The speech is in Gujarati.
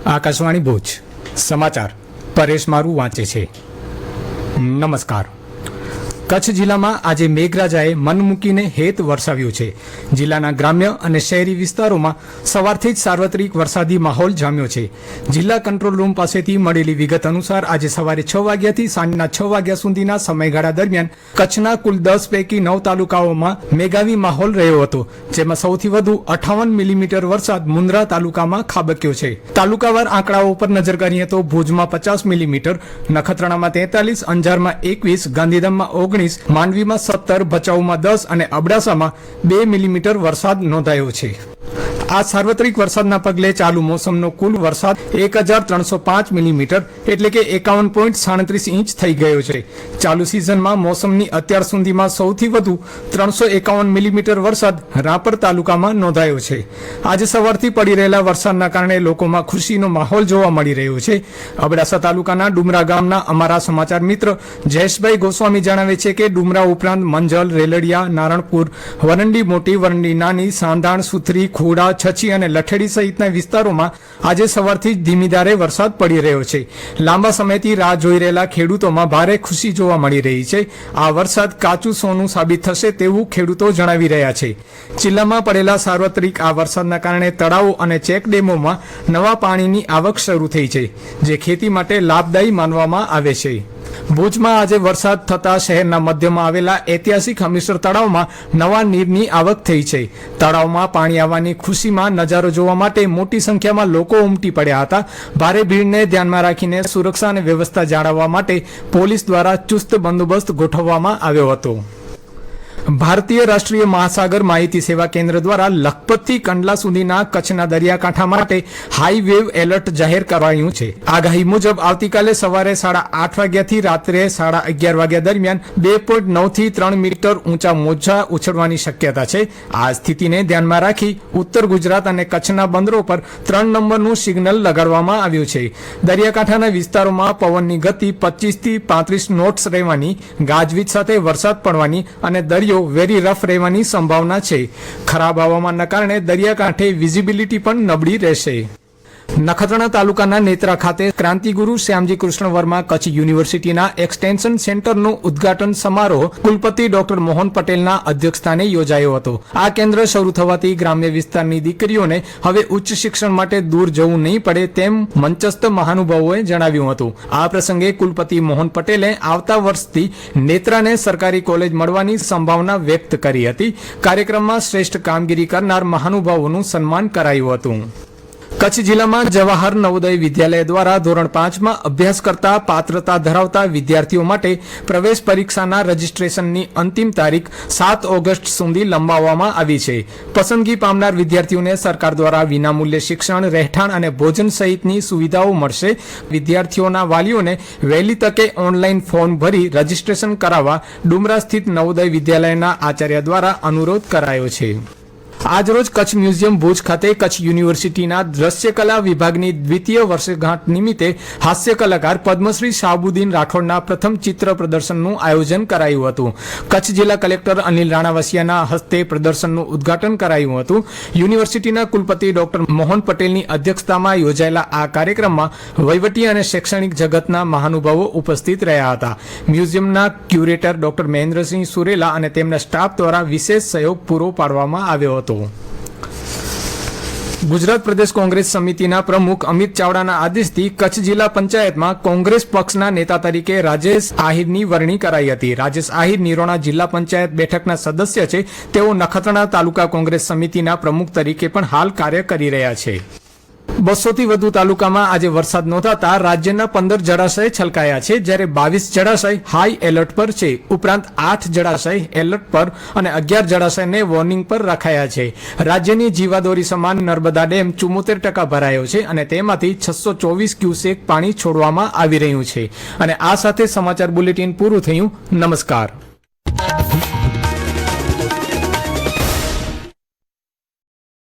આકાશવાણી ભુજ સમાચાર પરેશ મારું વાંચે છે। નમસ્કાર। કચ્છ જિલ્લામાં આજે મેઘરાજાએ મન મૂકીને હેત વરસાવ્યું છે। જિલ્લાના ગ્રામ્ય અને શહેરી વિસ્તારોમાં સવારથી જ સાર્વત્રિક વરસાદી માહોલ જામ્યો છે। જિલ્લા કંટ્રોલ રૂમ પાસેથી મળેલી વિગત અનુસાર આજે સવારે 6 વાગ્યાથી સાંજના 6 વાગ્યા સુધીના સમયગાળા દરમિયાન કચ્છના કુલ 10 પૈકી 9 તાલુકાઓમાં મેઘાવી માહોલ રહ્યો હતો, જેમાં સૌથી વધુ 58 મિલીમીટર વરસાદ મુન્દ્રા તાલુકામાં ખાબક્યો છે। તાલુકાવાર આંકડાઓ પર નજર કરીએ તો ભુજમાં 50 મિલીમીટર, નખત્રાણામાં 43, અંજારમાં 21, ગાંધીધામમાં 19, માંડવીમાં 17, ભચાઉમાં 10 અને અબડાસામાં 2 મિલીમીટર વરસાદ નોંધાયો છે। આ સાર્વત્રિક વરસાદના પગલે ચાલુ મોસમનો કુલ વરસાદ 1305 મિલીમીટર એટલે કે 51.37 ઇંચ થઈ ગયો છે। ચાલુ સિઝનમાં મોસમની અત્યાર સુધીમાં સૌથી વધુ 351 મિલીમીટર વરસાદ રાપર તાલુકામાં નોંધાયો છે। આજે સવારથી પડી રહેલા વરસાદના કારણે લોકોમાં ખુશીનો માહોલ જોવા મળી રહ્યો છે। અબડાસા તાલુકાના ડુમરા ગામના અમારા સમાચાર મિત્ર જયેશભાઈ ગોસ્વામી જણાવે છે કે ડુમરા ઉપરાંત મંજલ, રેલડિયા, નારણપુર, વરંડી મોટી, વરંડી નાની, સાંધાણ, સુથરી, ખોડા, છછી અને લઠેડી સહિતના વિસ્તારોમાં આજે સવારથી જ ધીમી ધારે વરસાદ પડી રહ્યો છે। લાંબા સમયથી રાહ જોઈ રહેલા ખેડૂતોમાં ભારે ખુશી જોવા મળી રહી છે। આ વરસાદ કાચું સોનું સાબિત થશે તેવું ખેડૂતો જણાવી રહ્યા છે। જિલ્લામાં પડેલા સાર્વત્રિક આ વરસાદના કારણે તળાવો અને ચેકડેમોમાં નવા પાણીની આવક શરૂ થઈ છે, જે ખેતી માટે લાભદાયી માનવામાં આવે છે। ભુજમાં આજે વરસાદ થતા શહેરના મધ્યમાં આવેલા ઐતિહાસિક હમીરસર તળાવમાં નવા નીરની આવક થઈ છે। તળાવમાં પાણી આવવાની ખુશીમાં નજારો જોવા માટે મોટી સંખ્યામાં લોકો ઉમટી પડ્યા હતા। ભારે ભીડને ધ્યાનમાં રાખીને સુરક્ષા અને વ્યવસ્થા જાળવવા માટે પોલીસ દ્વારા ચુસ્ત બંદોબસ્ત ગોઠવવામાં આવ્યો હતો। ભારતીય રાષ્ટ્રીય મહાસાગર માહિતી સેવા કેન્દ્ર દ્વારા લખપતથી કંડલા સુધીના કચ્છના દરિયાકાંઠા માટે હાઈ વેવ એલર્ટ જાહેર કરાયું છે। આગાહી મુજબ આવતીકાલે સવારે 8:30 વાગ્યાથી રાત્રે 11:30 વાગ્યા દરમિયાન 2.9 થી 3 મીટર ઊંચા મોજા ઉછળવાની શક્યતા છે। આ સ્થિતિને ધ્યાનમાં રાખી ઉત્તર ગુજરાત અને કચ્છના બંદરો પર 3 નંબરનું સિગ્નલ લગાડવામાં આવ્યું છે। દરિયાકાંઠાના વિસ્તારોમાં પવનની ગતિ 25 થી 35 નોટ્સ રહેવાની, ગાજવીજ સાથે વરસાદ પડવાની અને દરિયો વેરી રફ રહેવાની સંભાવના છે। ખરાબ હવામાનના કારણે દરિયાકાંઠે વિઝિબિલિટી પણ નબળી રહેશે। નખત્રાણા તાલુકાના નેત્રા ખાતે ક્રાંતિગુરુ શ્યામજી કૃષ્ણ વર્મા કચ્છ યુનિવર્સિટીના એક્સટેન્શન સેન્ટરનું ઉદ્ઘાટન સમારોહ કુલપતિ ડોક્ટર મોહન પટેલના અધ્યક્ષસ્થાને યોજાયો હતો। આ કેન્દ્ર શરૂ થવાથી ગ્રામ્ય વિસ્તારની દીકરીઓને હવે ઉચ્ચ શિક્ષણ માટે દૂર જવું નહીં પડે તેમ મંચસ્થ મહાનુભાવોએ જણાવ્યું હતું। આ પ્રસંગે કુલપતિ મોહન પટેલે આવતા વર્ષથી નેત્રાને સરકારી કોલેજ મળવાની સંભાવના વ્યક્ત કરી હતી। કાર્યક્રમમાં શ્રેષ્ઠ કામગીરી કરનાર મહાનુભાવોનું સન્માન કરાયું હતું। કચ્છ જિલ્લામાં જવાહર નવોદય વિદ્યાલય દ્વારા ધોરણ 5માં અભ્યાસ કરતા પાત્રતા ધરાવતા વિદ્યાર્થીઓ માટે પ્રવેશ પરીક્ષાના રજીસ્ટ્રેશનની અંતિમ તારીખ 7 ઓગસ્ટ સુધી લંબાવવામાં આવી છે। પસંદગી પામનાર વિદ્યાર્થીઓને સરકાર દ્વારા વિનામૂલ્યે શિક્ષણ, રહેઠાણ અને ભોજન સહિતની સુવિધાઓ મળશે। વિદ્યાર્થીઓના વાલીઓને વહેલી તકે ઓનલાઈન ફોર્મ ભરી રજીસ્ટ્રેશન કરાવવા ડુમરા સ્થિત નવોદય વિદ્યાલયના આચાર્ય દ્વારા અનુરોધ કરાયો છે। આજરોજ કચ્છ મ્યુઝિયમ ભુજ ખાતે કચ્છ યુનિવર્સિટીના દ્રશ્યકલા વિભાગની દ્વિતીય વર્ષગાંઠ નિમિત્તે હાસ્ય કલાકાર પદ્મશ્રી શાહબુદ્દીન રાઠોડના પ્રથમ ચિત્ર પ્રદર્શનનું આયોજન કરાયું હતું। કચ્છ જિલ્લા કલેક્ટર અનિલ રાણાવસિયાના હસ્તે પ્રદર્શનનું ઉદ્ઘાટન કરાયું હતું। યુનિવર્સિટીના કુલપતિ ડોક્ટર મોહન પટેલની અધ્યક્ષતામાં યોજાયેલા આ કાર્યક્રમમાં વહીવટી અને શૈક્ષણિક જગતના મહાનુભાવો ઉપસ્થિત રહ્યા હતા। મ્યુઝિયમના ક્યુરેટર ડોક્ટર મહેન્દ્રસિંહ સુરેલા અને તેમના સ્ટાફ દ્વારા વિશેષ સહયોગ પૂરો પાડવામાં આવ્યો હતો। ગુજરાત પ્રદેશ કોંગ્રેસ સમિતિના પ્રમુખ અમિત ચાવડાના આદેશથી કચ્છ જિલ્લા પંચાયતમાં કોંગ્રેસ પક્ષના નેતા તરીકે રાજેશ આહિરની વરણી કરાઈ હતી। રાજેશ આહિર નિરોણા જિલ્લા પંચાયત બેઠકના સદસ્ય છે। તેઓ નખત્રાણા તાલુકા કોંગ્રેસ સમિતિના પ્રમુખ તરીકે પણ હાલ કાર્ય કરી રહ્યા છે। 200 થી વધુ તાલુકામાં આજે વરસાદ નોંધાતા રાજ્યના 15 જળાશય છલકાયા છે, જ્યારે 22 જળાશય હાઈ એલર્ટ પર છે। ઉપરાંત 8 જળાશય એલર્ટ પર અને 11 જળાશયને વોર્નિંગ પર રખાયા છે। રાજ્યની જીવાદોરી સમાન નર્મદા ડેમ 74% ભરાયો છે અને તેમાંથી 624 ક્યુસેક પાણી છોડવામાં આવી રહ્યું છે। અને આ સાથે સમાચાર બુલેટિન પૂરું થયું। નમસ્કાર।